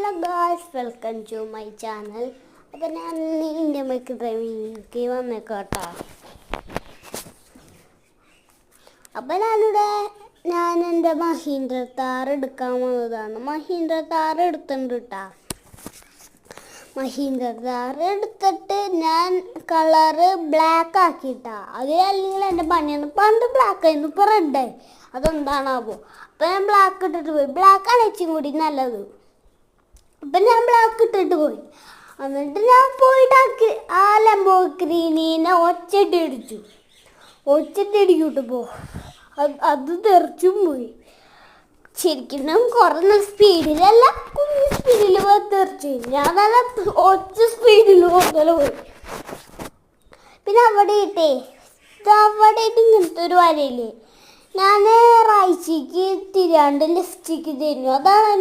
Hello guys, welcome to my channel. അപ്പം ഞാൻ Indian bike driving വന്നേക്കാട്ടോ. അപ്പം ഞാൻ എൻ്റെ മഹീന്ദ്ര താർ എടുക്കാൻ വന്നതാണ്. മഹീന്ദ്ര താർ എടുത്തിട്ടുണ്ട് കേട്ടോ. മഹീന്ദ്ര താർ എടുത്തിട്ട് ഞാൻ കളറ് ബ്ലാക്ക് ആക്കിയിട്ടാ. അതിലല്ലെങ്കിൽ എൻ്റെ പണിയാണ്. പണ്ട് ബ്ലാക്ക് ആയിരുന്നു, ഇപ്പോൾ റെഡായി. അതെന്താണാവോ? അപ്പം ഞാൻ ബ്ലാക്ക് ഇട്ടിട്ട് പോയി. ബ്ലാക്കാണ് ഏറ്റവും കൂടി നല്ലത്. അപ്പം ഞാൻ ബ്ലാക്ക് ഇട്ടിട്ട് പോയി. എന്നിട്ട് ഞാൻ പോയിട്ട് ആ ലംബോർഗിനിനെ ഒച്ചട്ടിടിക്കൂട്ട് അത് തെറിച്ചും പോയി. ശരിക്കും കുറഞ്ഞ സ്പീഡിലല്ല, കുഞ്ഞു സ്പീഡിൽ തെറിച്ചു. ഞാൻ നല്ല ഒച്ച സ്പീഡിൽ പോയി. പിന്നെ അവിടെ ഇങ്ങനത്തെ ഒരു വരയില്ലേ, ഞാൻ റായ്ചിക്ക് തിരാണ്ട് ലെഫ്റ്റിക്ക് തരുന്നു. അതാണ്